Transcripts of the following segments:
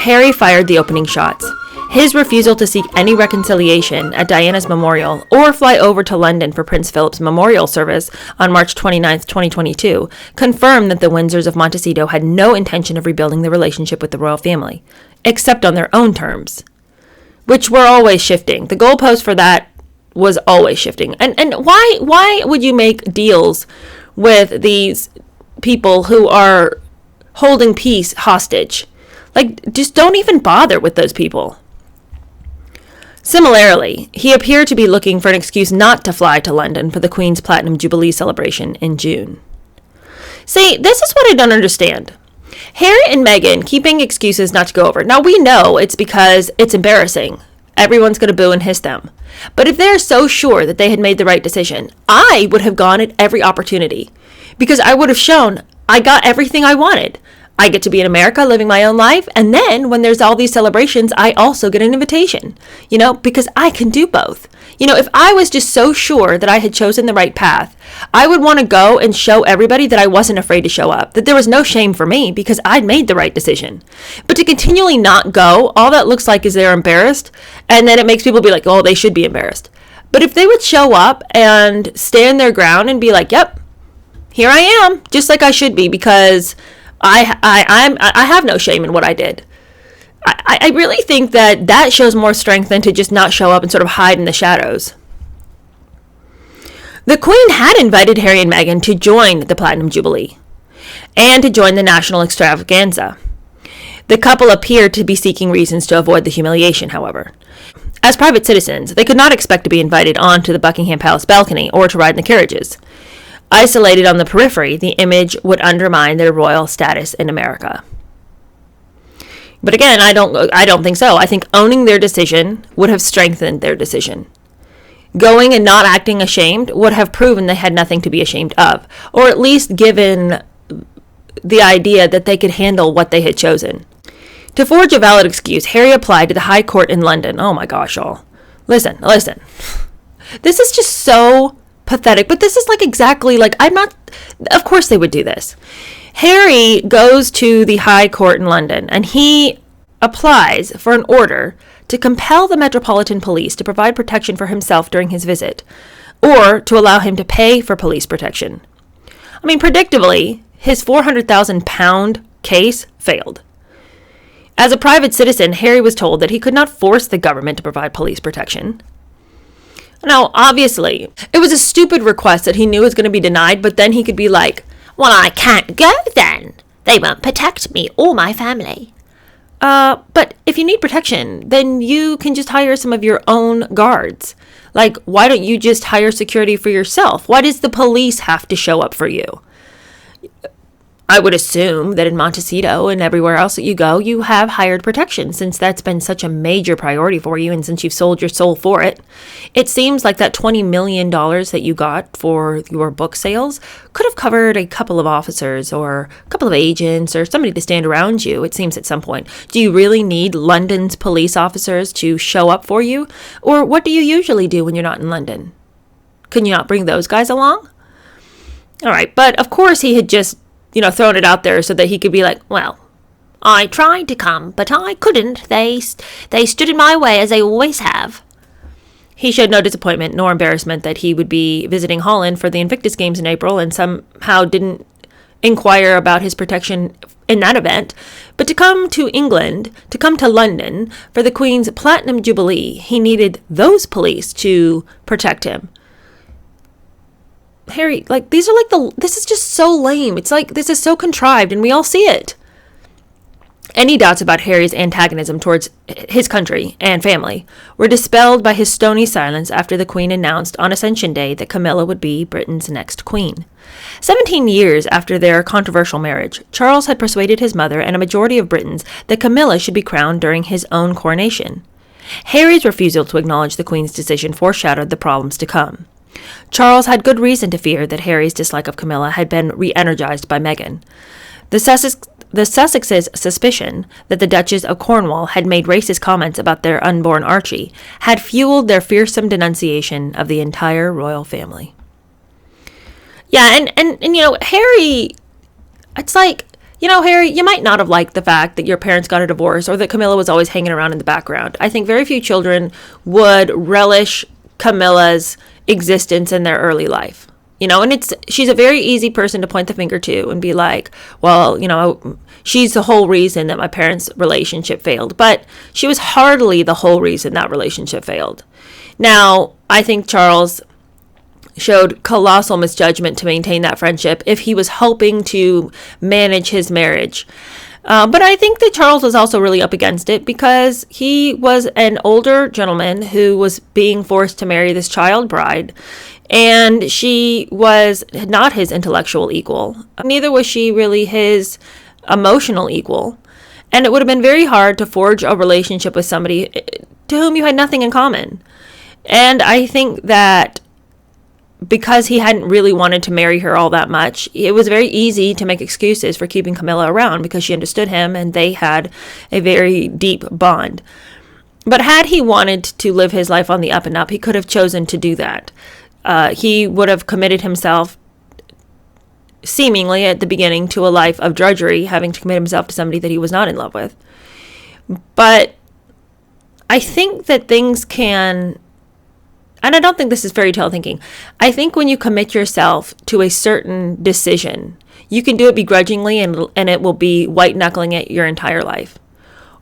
Harry fired the opening shots. His refusal to seek any reconciliation at Diana's memorial or fly over to London for Prince Philip's memorial service on March 29, 2022, confirmed that the Windsors of Montecito had no intention of rebuilding the relationship with the royal family, except on their own terms, which were always shifting. The goalpost for that was always shifting. And why would you make deals with these people who are holding peace hostage? Like, just don't even bother with those people. Similarly, he appeared to be looking for an excuse not to fly to London for the Queen's Platinum Jubilee celebration in June. See, this is what I don't understand. Harry and Meghan keeping excuses not to go over. Now, we know it's because it's embarrassing. Everyone's going to boo and hiss them. But if they're so sure that they had made the right decision, I would have gone at every opportunity. Because I would have shown I got everything I wanted. I get to be in America living my own life, and then when there's all these celebrations, I also get an invitation, because I can do both. If I was just so sure that I had chosen the right path, I would want to go and show everybody that I wasn't afraid to show up, that there was no shame for me because I'd made the right decision. But to continually not go, all that looks like is they're embarrassed, and then it makes people be like, oh, they should be embarrassed. But if they would show up and stand their ground and be like, yep, here I am, just like I should be, because I have no shame in what I did. I really think that shows more strength than to just not show up and sort of hide in the shadows. The Queen had invited Harry and Meghan to join the Platinum Jubilee and to join the national extravaganza. The couple appeared to be seeking reasons to avoid the humiliation, however. As private citizens, they could not expect to be invited onto the Buckingham Palace balcony or to ride in the carriages. Isolated on the periphery, the image would undermine their royal status in America. But again, I don't think so. I think owning their decision would have strengthened their decision. Going and not acting ashamed would have proven they had nothing to be ashamed of, or at least given the idea that they could handle what they had chosen. To forge a valid excuse, Harry applied to the High Court in London. Oh my gosh, y'all. Listen. This is just so pathetic, but this is exactly of course they would do this. Harry goes to the High Court in London and he applies for an order to compel the Metropolitan Police to provide protection for himself during his visit, or to allow him to pay for police protection. I mean, predictably, his £400,000 case failed. As a private citizen, Harry was told that he could not force the government to provide police protection. Now, obviously, it was a stupid request that he knew was going to be denied, but then he could be like, well, I can't go then. They won't protect me or my family. But if you need protection, then you can just hire some of your own guards. Why don't you just hire security for yourself? Why does the police have to show up for you? I would assume that in Montecito and everywhere else that you go, you have hired protection, since that's been such a major priority for you and since you've sold your soul for it. It seems like that $20 million that you got for your book sales could have covered a couple of officers or a couple of agents or somebody to stand around you, it seems, at some point. Do you really need London's police officers to show up for you? Or what do you usually do when you're not in London? Can you not bring those guys along? All right, but of course he had just thrown it out there so that he could be like, well, I tried to come, but I couldn't. They stood in my way, as they always have. He showed no disappointment nor embarrassment that he would be visiting Holland for the Invictus Games in April and somehow didn't inquire about his protection in that event. But to come to England, to come to London for the Queen's Platinum Jubilee, he needed those police to protect him. Harry, this is just so lame. It's this is so contrived and we all see it. Any doubts about Harry's antagonism towards his country and family were dispelled by his stony silence after the Queen announced on Ascension Day that Camilla would be Britain's next queen. 17 years after their controversial marriage, Charles had persuaded his mother and a majority of Britons that Camilla should be crowned during his own coronation. Harry's refusal to acknowledge the Queen's decision foreshadowed the problems to come. Charles had good reason to fear that Harry's dislike of Camilla had been re-energized by Meghan. The Sussexes' suspicion that the Duchess of Cornwall had made racist comments about their unborn Archie had fueled their fearsome denunciation of the entire royal family. Yeah, and Harry, it's Harry, you might not have liked the fact that your parents got a divorce or that Camilla was always hanging around in the background. I think very few children would relish Camilla's existence in their early life. And she's a very easy person to point the finger to and be like, well, she's the whole reason that my parents' relationship failed. But she was hardly the whole reason that relationship failed. Now, I think Charles showed colossal misjudgment to maintain that friendship if he was hoping to manage his marriage. But I think that Charles was also really up against it because he was an older gentleman who was being forced to marry this child bride. And she was not his intellectual equal. Neither was she really his emotional equal. And it would have been very hard to forge a relationship with somebody to whom you had nothing in common. And I think that because he hadn't really wanted to marry her all that much, it was very easy to make excuses for keeping Camilla around because she understood him and they had a very deep bond. But had he wanted to live his life on the up and up, he could have chosen to do that. He would have committed himself seemingly at the beginning to a life of drudgery, having to commit himself to somebody that he was not in love with. But I think that things can, and I don't think this is fairy tale thinking, I think when you commit yourself to a certain decision, you can do it begrudgingly and it will be white knuckling it your entire life.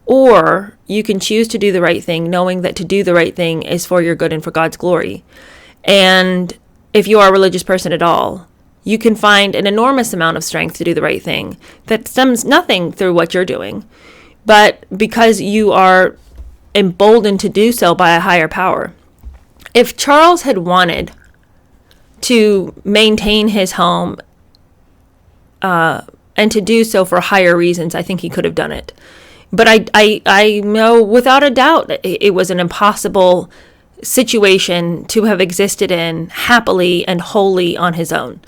Or you can choose to do the right thing, knowing that to do the right thing is for your good and for God's glory. And if you are a religious person at all, you can find an enormous amount of strength to do the right thing that stems nothing through what you're doing, but because you are emboldened to do so by a higher power. If Charles had wanted to maintain his home and to do so for higher reasons, I think he could have done it. But I know without a doubt it was an impossible situation to have existed in happily and wholly on his own.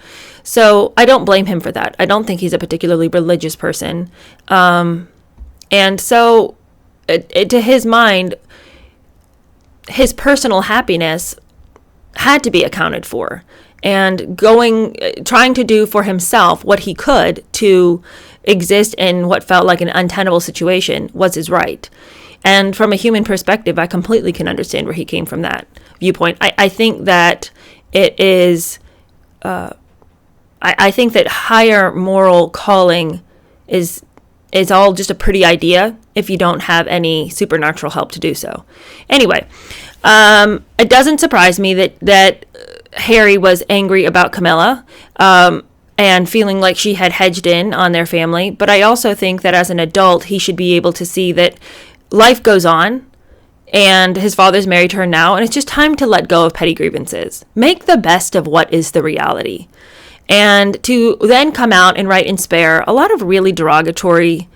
So I don't blame him for that. I don't think he's a particularly religious person. And so to his mind, his personal happiness had to be accounted for. And trying to do for himself what he could to exist in what felt like an untenable situation was his right. And from a human perspective, I completely can understand where he came from that viewpoint. I think that it is, I think that higher moral calling is all just a pretty idea if you don't have any supernatural help to do so. Anyway, it doesn't surprise me that Harry was angry about Camilla and feeling like she had hedged in on their family. But I also think that as an adult, he should be able to see that life goes on, and his father's married to her now, and it's just time to let go of petty grievances. Make the best of what is the reality. And to then come out and write in Spare a lot of really derogatory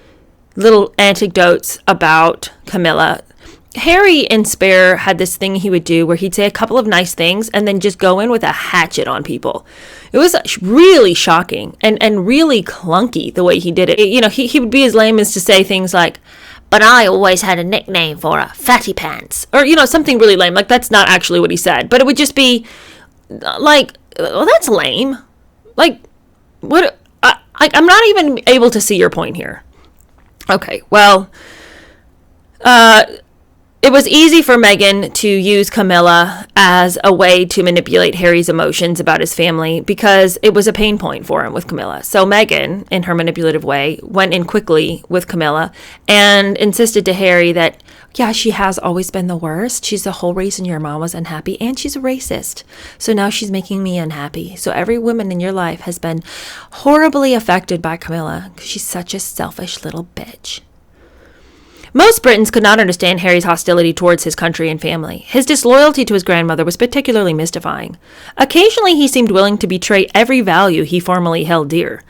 little anecdotes about Camilla. Harry in Spare had this thing he would do where he'd say a couple of nice things and then just go in with a hatchet on people. It was really shocking and really clunky the way he did it. He would be as lame as to say things like, but I always had a nickname for her, Fatty Pants. Or, something really lame. Like, that's not actually what he said. But it would just be, like, well, that's lame. Like, what? I'm not even able to see your point here. Okay, well, it was easy for Meghan to use Camilla as a way to manipulate Harry's emotions about his family because it was a pain point for him with Camilla. So Meghan, in her manipulative way, went in quickly with Camilla and insisted to Harry that, yeah, she has always been the worst. She's the whole reason your mom was unhappy, and she's a racist. So now she's making me unhappy. So every woman in your life has been horribly affected by Camilla because she's such a selfish little bitch. Most Britons could not understand Harry's hostility towards his country and family. His disloyalty to his grandmother was particularly mystifying. Occasionally, he seemed willing to betray every value he formerly held dear.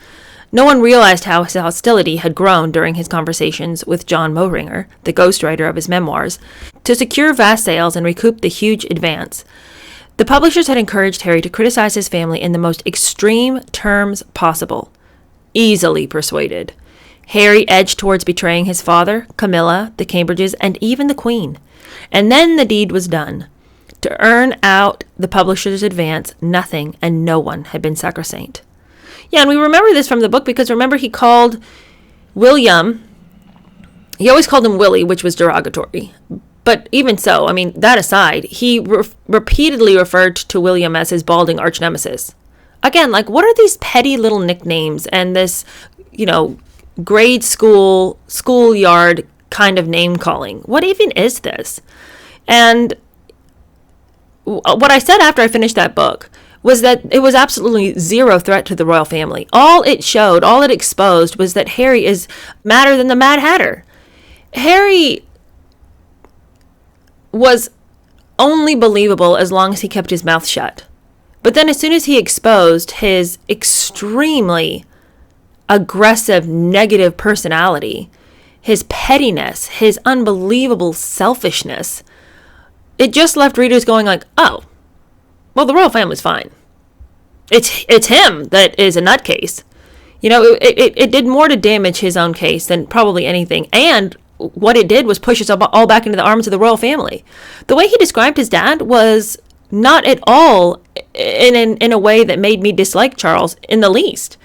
No one realized how his hostility had grown during his conversations with John Mohringer, the ghostwriter of his memoirs, to secure vast sales and recoup the huge advance. The publishers had encouraged Harry to criticize his family in the most extreme terms possible. Easily persuaded. Harry edged towards betraying his father, Camilla, the Cambridges, and even the Queen. And then the deed was done. To earn out the publisher's advance, nothing and no one had been sacrosanct. Yeah, and we remember this from the book because remember he called William, he always called him Willie, which was derogatory. But even so, I mean, that aside, he repeatedly referred to William as his balding arch nemesis. Again, like, what are these petty little nicknames and this, grade school, schoolyard kind of name calling? What even is this? And what I said after I finished that book was that it was absolutely zero threat to the royal family. All it showed, all it exposed was that Harry is madder than the Mad Hatter. Harry was only believable as long as he kept his mouth shut. But then as soon as he exposed his extremely aggressive, negative personality, his pettiness, his unbelievable selfishness, it just left readers going like, oh, well, the royal family's fine. It's him that is a nutcase. It did more to damage his own case than probably anything. And what it did was push us all back into the arms of the royal family. The way he described his dad was not at all in a way that made me dislike Charles in the least.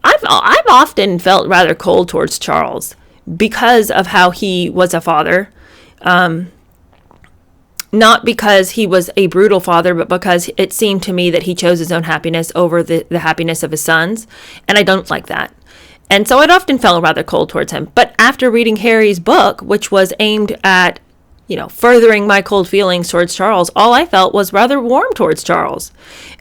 I've often felt rather cold towards Charles because of how he was a father. Not because he was a brutal father, but because it seemed to me that he chose his own happiness over the happiness of his sons. And I don't like that. And so I'd often felt rather cold towards him. But after reading Harry's book, which was aimed at, furthering my cold feelings towards Charles, all I felt was rather warm towards Charles.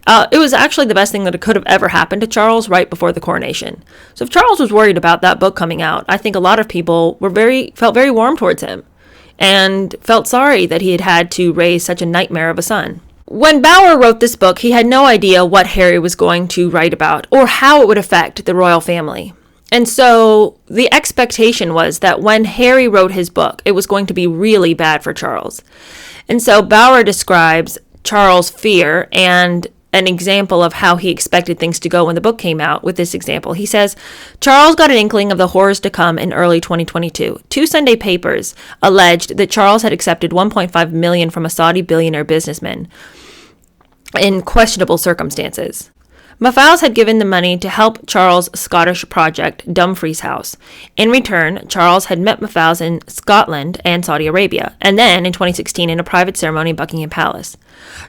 It was actually the best thing that could have ever happened to Charles right before the coronation. So if Charles was worried about that book coming out, I think a lot of people felt very warm towards him and felt sorry that he had to raise such a nightmare of a son. When Bauer wrote this book, he had no idea what Harry was going to write about or how it would affect the royal family. And so the expectation was that when Harry wrote his book, it was going to be really bad for Charles. And so Bauer describes Charles' fear and an example of how he expected things to go when the book came out with this example. He says, Charles got an inkling of the horrors to come in early 2022. 2 Sunday papers alleged that Charles had accepted $1.5 million from a Saudi billionaire businessman in questionable circumstances. Maffals had given the money to help Charles' Scottish project, Dumfries House. In return, Charles had met Maffals in Scotland and Saudi Arabia, and then in 2016 in a private ceremony in Buckingham Palace.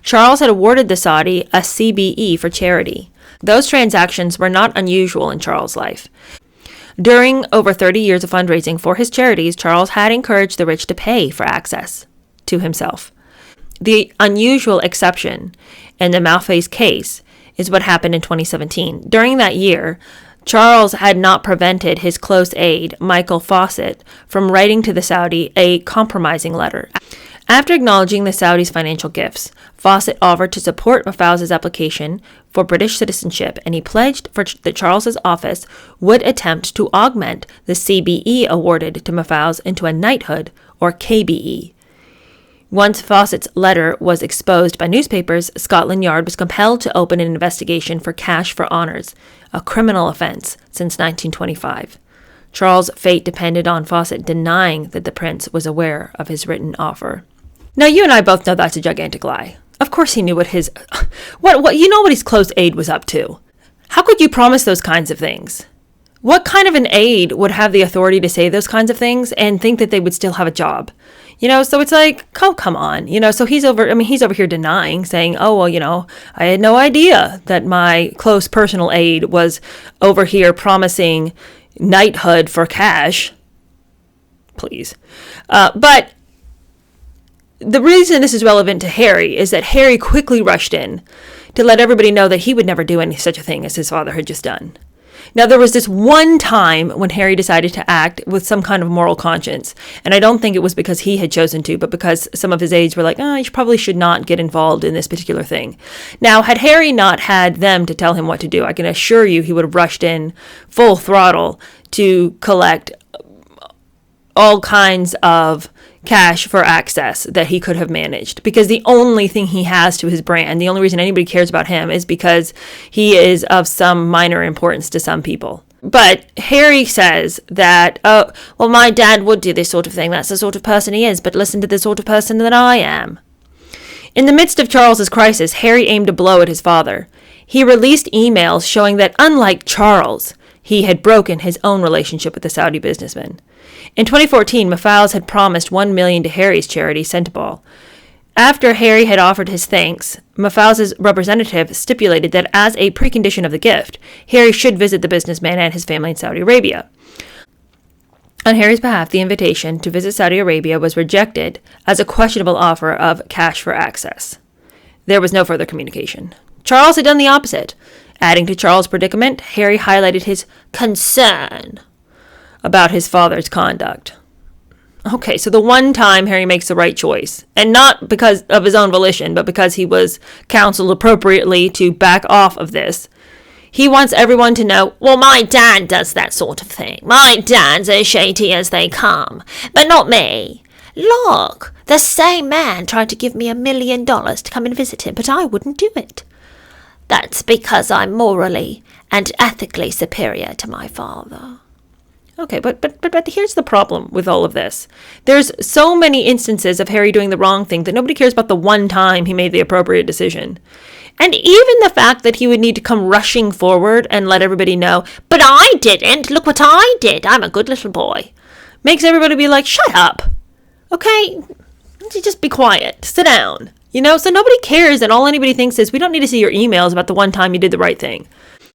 Charles had awarded the Saudi a CBE for charity. Those transactions were not unusual in Charles' life. During over 30 years of fundraising for his charities, Charles had encouraged the rich to pay for access to himself. The unusual exception in the Maffals case is what happened in 2017. During that year, Charles had not prevented his close aide, Michael Fawcett, from writing to the Saudi a compromising letter. After acknowledging the Saudis' financial gifts, Fawcett offered to support Maffals' application for British citizenship, and he pledged that Charles's office would attempt to augment the CBE awarded to Maffals into a knighthood, or KBE. Once Fawcett's letter was exposed by newspapers, Scotland Yard was compelled to open an investigation for cash for honours, a criminal offence since 1925. Charles' fate depended on Fawcett denying that the prince was aware of his written offer. Now, you and I both know that's a gigantic lie. Of course he knew what his close aide was up to. How could you promise those kinds of things? What kind of an aide would have the authority to say those kinds of things and think that they would still have a job? So it's like, oh, come on. So he's over here denying, saying, oh, well, I had no idea that my close personal aide was over here promising knighthood for cash. Please. But the reason this is relevant to Harry is that Harry quickly rushed in to let everybody know that he would never do any such a thing as his father had just done. Now, there was this one time when Harry decided to act with some kind of moral conscience, and I don't think it was because he had chosen to, but because some of his aides were like, you probably should not get involved in this particular thing. Now, had Harry not had them to tell him what to do, I can assure you he would have rushed in full throttle to collect all kinds of cash for access that he could have managed, because the only thing he has to his brand, the only reason anybody cares about him is because he is of some minor importance to some people. But Harry says that, my dad would do this sort of thing. That's the sort of person he is, but listen to the sort of person that I am. In the midst of Charles's crisis, Harry aimed a blow at his father. He released emails showing that, unlike Charles, he had broken his own relationship with the Saudi businessman. In 2014, Mafalz had promised $1 million to Harry's charity, Centiball. After Harry had offered his thanks, Mafalz's representative stipulated that as a precondition of the gift, Harry should visit the businessman and his family in Saudi Arabia. On Harry's behalf, the invitation to visit Saudi Arabia was rejected as a questionable offer of cash for access. There was no further communication. Charles had done the opposite. Adding to Charles' predicament, Harry highlighted his concern about his father's conduct. Okay, so the one time Harry makes the right choice, and not because of his own volition, but because he was counseled appropriately to back off of this, he wants everyone to know, well, my dad does that sort of thing. My dad's as shady as they come, but not me. Look, the same man tried to give me $1 million to come and visit him, but I wouldn't do it. That's because I'm morally and ethically superior to my father. Okay, but here's the problem with all of this. There's so many instances of Harry doing the wrong thing that nobody cares about the one time he made the appropriate decision. And even the fact that he would need to come rushing forward and let everybody know, but I didn't, look what I did, I'm a good little boy, makes everybody be like, shut up. Okay, just be quiet, sit down. So nobody cares, and all anybody thinks is, we don't need to see your emails about the one time you did the right thing.